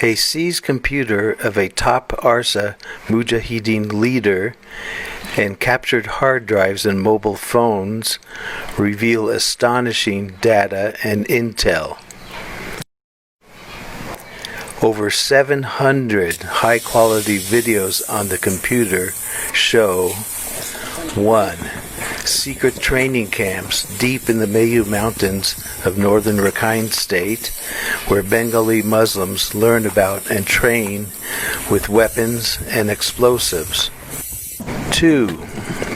A seized computer of a top ARSA Mujahideen leader and captured hard drives and mobile phones reveal astonishing data and intel. Over 700 high-quality videos on the computer show 1. Secret training camps deep in the Mayu Mountains of northern Rakhine State, where Bengali Muslims learn about and train with weapons and explosives. 2.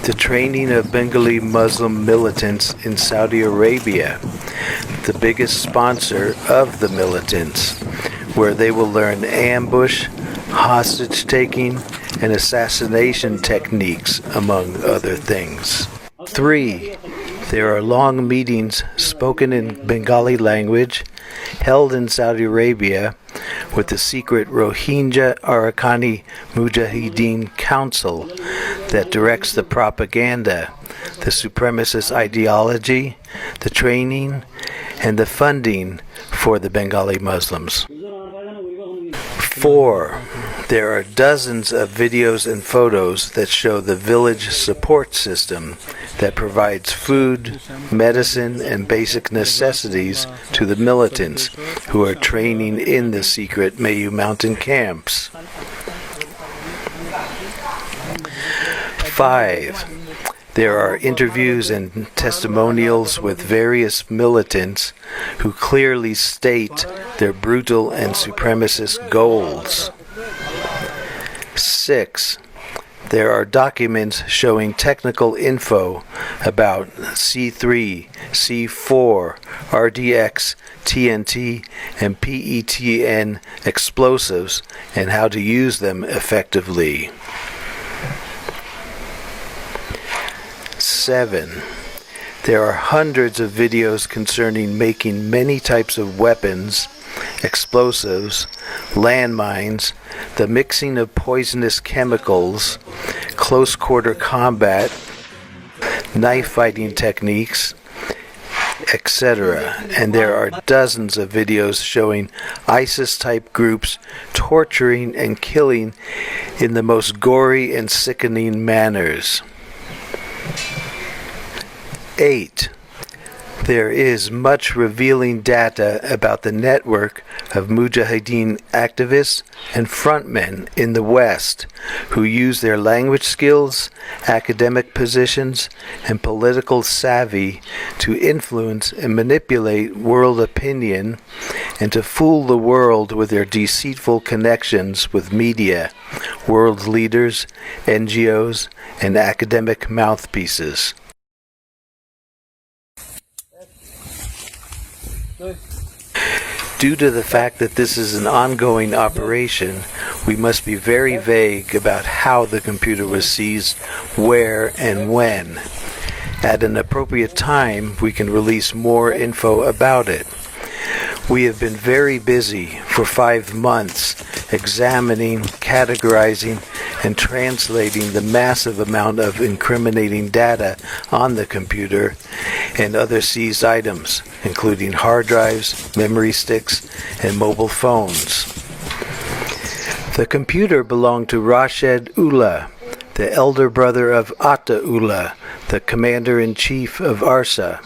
The training of Bengali Muslim militants in Saudi Arabia, the biggest sponsor of the militants, where they will learn ambush, hostage-taking, and assassination techniques, among other things. 3. There are long meetings spoken in Bengali language held in Saudi Arabia with the secret Rohingya Arakkani Mujahideen Council that directs the propaganda, the supremacist ideology, the training, and the funding for the Bengali Muslims. 4. There are dozens of videos and photos that show the village support system that provides food, medicine, and basic necessities to the militants who are training in the secret Mayu mountain camps. 5. There are interviews and testimonials with various militants who clearly state their brutal and supremacist goals. 6. There are documents showing technical info about C3, C4, RDX, TNT, and PETN explosives and how to use them effectively. 7. There are hundreds of videos concerning making many types of weapons, explosives, landmines, the mixing of poisonous chemicals, close quarter combat, knife fighting techniques, etc. And there are dozens of videos showing ISIS-type groups torturing and killing in the most gory and sickening manners. 8. There is much revealing data about the network of Mujahideen activists and frontmen in the West who use their language skills, academic positions, and political savvy to influence and manipulate world opinion and to fool the world with their deceitful connections with media, world leaders, NGOs, and academic mouthpieces. Due to the fact that this is an ongoing operation, we must be very vague about how the computer was seized, where, and when. At an appropriate time, we can release more info about it. We have been very busy for 5 months examining, categorizing, and translating the massive amount of incriminating data on the computer and other seized items, including hard drives, memory sticks, and mobile phones. The computer belonged to Rashid Ullah, the elder brother of Atta Ullah, the commander-in-chief of ARSA.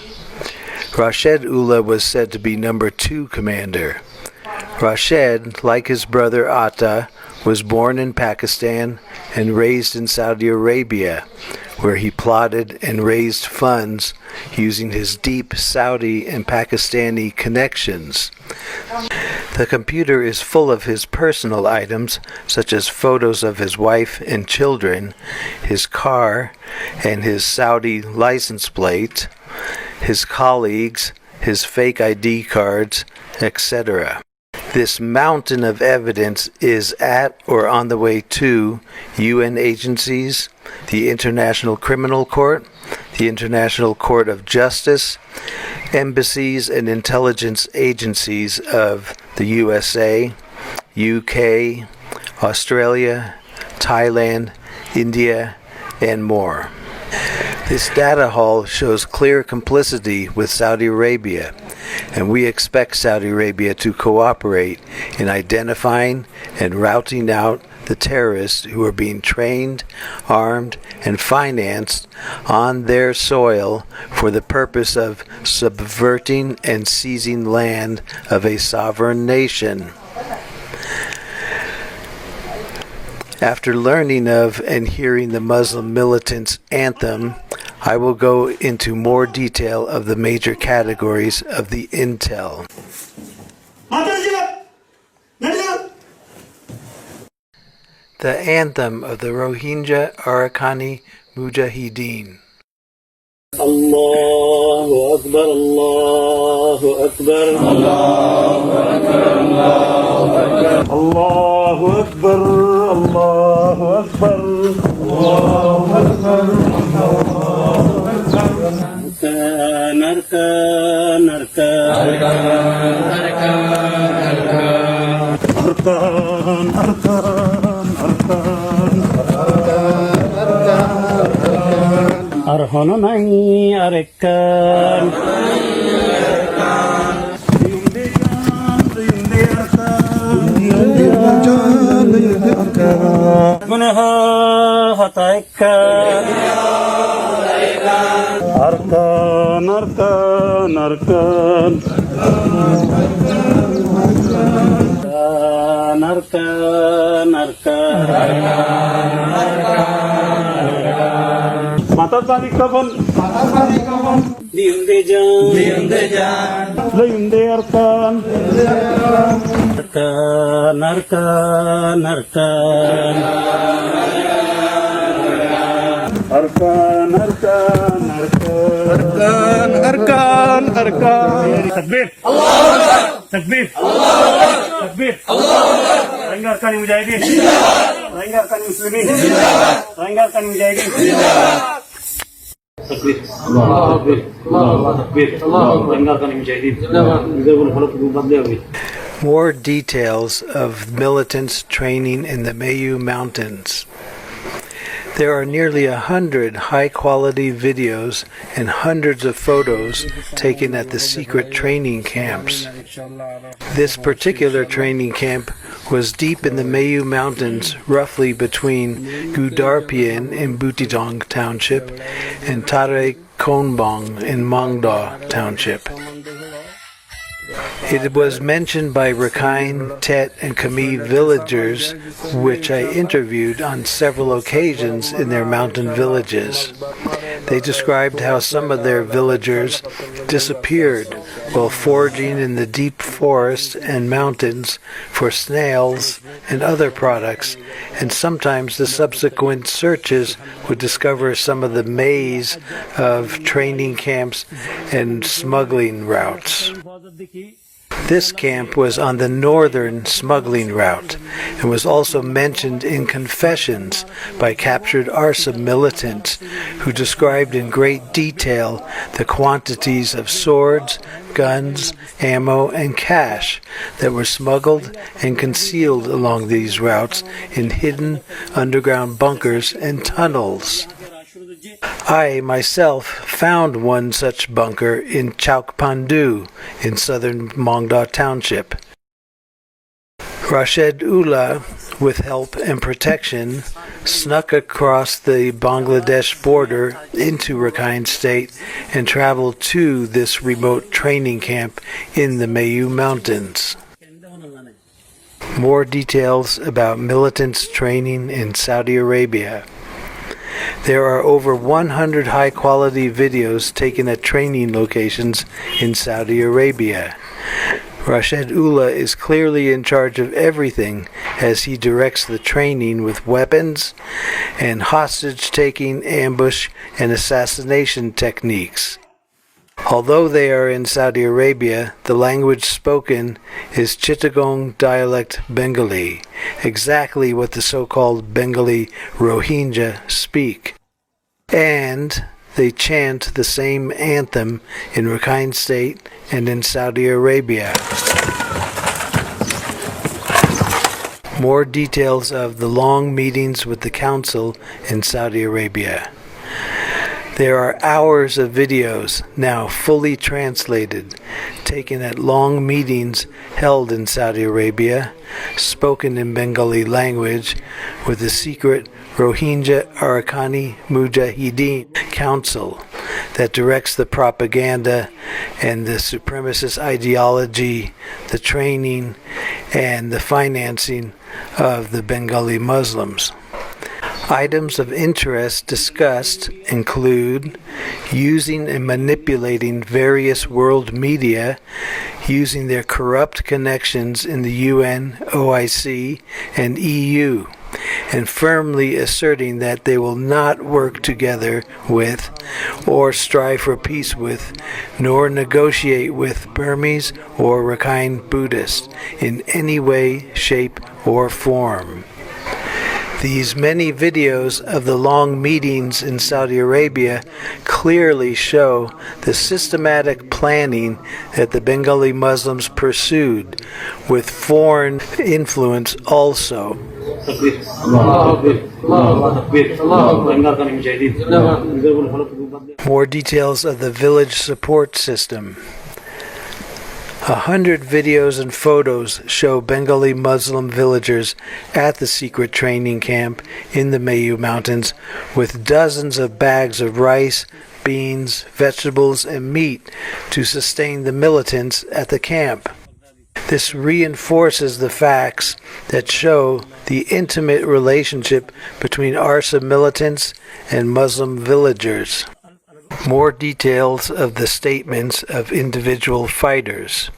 Rashid Ullah was said to be number 2 commander. Rashid, like his brother Atta, was born in Pakistan and raised in Saudi Arabia, where he plotted and raised funds using his deep Saudi and Pakistani connections. The computer is full of his personal items, such as photos of his wife and children, his car, and his Saudi license plate, his colleagues, his fake ID cards, etc. This mountain of evidence is at or on the way to UN agencies, the International Criminal Court, the International Court of Justice, embassies and intelligence agencies of the USA, UK, Australia, Thailand, India, and more. This data haul shows clear complicity with Saudi Arabia, and we expect Saudi Arabia to cooperate in identifying and routing out the terrorists who are being trained, armed, and financed on their soil for the purpose of subverting and seizing land of a sovereign nation. After learning of and hearing the Muslim militants' anthem, I will go into more detail of the major categories of the intel. The anthem of the Rohingya Arakkani Mujahideen. Allahu Akbar, Allahu Akbar, Allahu Akbar, Allahu Akbar, Allahu Akbar, Allahu Akbar, Allahu Akbar. Arkan, Arhananai arekan Manaha hataikan Arkan Mata tadi kapan? Diunde jan, diunde arkan, arkan, takbir, takbir, takbir, Rohingya Mujahideen, Rohingya Muslimin, Rohingya Mujahideen. Takbir, Takbir, Takbir. More details of militants training in the Mayu Mountains. There are nearly 100 high-quality videos and hundreds of photos taken at the secret training camps. This particular training camp was deep in the Mayu Mountains, roughly between Gudarpien in Butitong Township and Tare Konbong in Mongdaw Township. It was mentioned by Rakhine, Tet, and Khmer villagers, which I interviewed on several occasions in their mountain villages. They described how some of their villagers disappeared while foraging in the deep forests and mountains for snails and other products, and sometimes the subsequent searches would discover some of the maze of training camps and smuggling routes. This camp was on the northern smuggling route and was also mentioned in confessions by captured ARSA militants who described in great detail the quantities of swords, guns, ammo, and cash that were smuggled and concealed along these routes in hidden underground bunkers and tunnels. I myself found one such bunker in Chaukpandu in southern Mongdaw Township. Rashid Ullah, with help and protection, snuck across the Bangladesh border into Rakhine State and traveled to this remote training camp in the Mayu Mountains. More details about militants training in Saudi Arabia. There are over 100 high-quality videos taken at training locations in Saudi Arabia. Rashid Ullah is clearly in charge of everything as he directs the training with weapons and hostage-taking, ambush, and assassination techniques. Although they are in Saudi Arabia, the language spoken is Chittagong dialect Bengali, exactly what the so-called Bengali Rohingya speak. And they chant the same anthem in Rakhine State and in Saudi Arabia. More details of the long meetings with the council in Saudi Arabia. There are hours of videos, now fully translated, taken at long meetings held in Saudi Arabia, spoken in Bengali language, with the secret Rohingya Arakani Mujahideen Council that directs the propaganda and the supremacist ideology, the training, and the financing of the Bengali Muslims. Items of interest discussed include using and manipulating various world media, using their corrupt connections in the UN, OIC, and EU, and firmly asserting that they will not work together with or strive for peace with, nor negotiate with Burmese or Rakhine Buddhists in any way, shape, or form. These many videos of the long meetings in Saudi Arabia clearly show the systematic planning that the Bengali Muslims pursued, with foreign influence also. More details of the village support system. 100 videos and photos show Bengali Muslim villagers at the secret training camp in the Mayu Mountains with dozens of bags of rice, beans, vegetables, and meat to sustain the militants at the camp. This reinforces the facts that show the intimate relationship between ARSA militants and Muslim villagers. More details of the statements of individual fighters.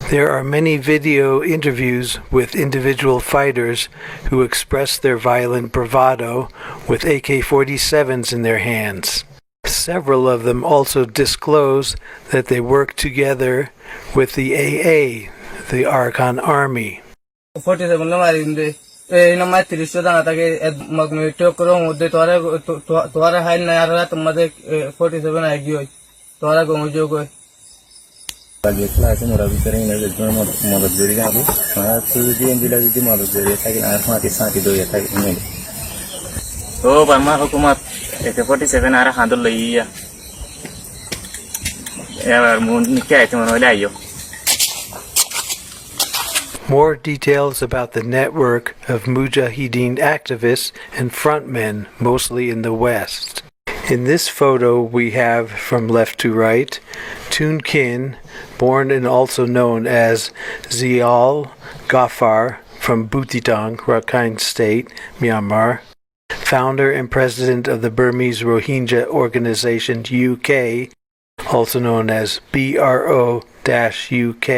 There are many video interviews with individual fighters who express their violent bravado with AK-47s in their hands. Several of them also disclose that they work together with the AA, the Arakan Army. 47 number এই number 30 টাকা থাকে magnetic করো মধ্যে তোরা high না আর তোমাদের 47 I গই তোরা গমজো গই আগে ক্লাসে মোরা ভিতরে ইনে জন্য মদত জরি গাবো আর সুজি এন্ডিলা যদি মদত জরি থাকে আর মাটি সাথে দইয়া থাকে ইনে ও বামা হুকুমত একে 47 আর হাঁদল লইয়া এবার মুন নিকে আইতে মনে হইলা আইও More details about the network of Mujahideen activists and frontmen, mostly in the West. In this photo we have, from left to right, Tun Kin, born and also known as Zial Ghaffar from Butitang, Rakhine State, Myanmar, founder and president of the Burmese Rohingya organization UK, also known as BRO-UK.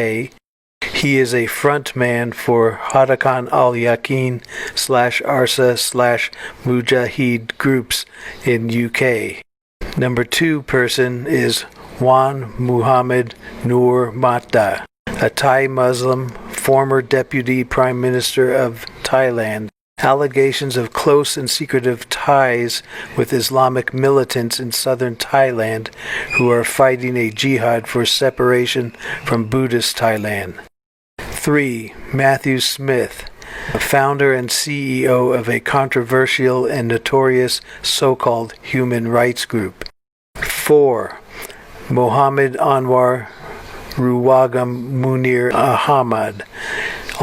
He is a frontman for Harakan al-Yaqin /ARSA/Mujahid groups in UK. Number 2 person is Wan Muhammad Noor Matta, a Thai Muslim, former Deputy Prime Minister of Thailand. Allegations of close and secretive ties with Islamic militants in southern Thailand who are fighting a jihad for separation from Buddhist Thailand. 3. Matthew Smith, a founder and CEO of a controversial and notorious so-called human rights group. 4. Mohammed Anwar Ruwagam Munir Ahmad,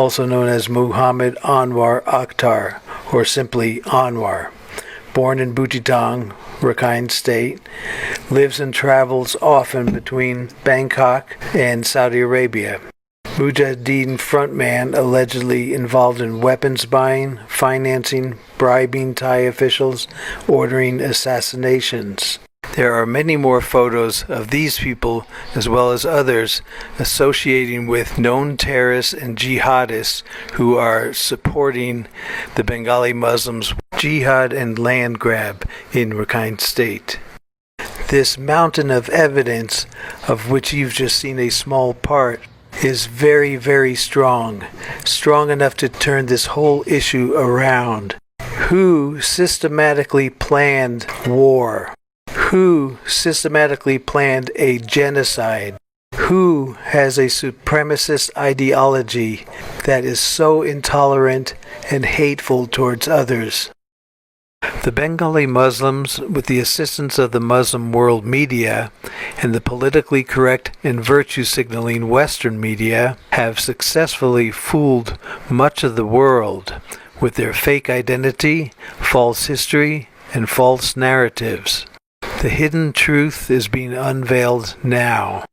also known as Muhammad Anwar Akhtar, or simply Anwar. Born in Butitang, Rakhine State, lives and travels often between Bangkok and Saudi Arabia. Mujahideen frontman allegedly involved in weapons buying, financing, bribing Thai officials, ordering assassinations. There are many more photos of these people, as well as others, associating with known terrorists and jihadists who are supporting the Bengali Muslims' jihad and land grab in Rakhine State. This mountain of evidence, of which you've just seen a small part, is very, very strong enough to turn this whole issue around. Who systematically planned war? Who systematically planned a genocide? Who has a supremacist ideology that is so intolerant and hateful towards others? The Bengali Muslims, with the assistance of the Muslim world media and the politically correct and virtue-signaling Western media, have successfully fooled much of the world with their fake identity, false history, and false narratives. The hidden truth is being unveiled now.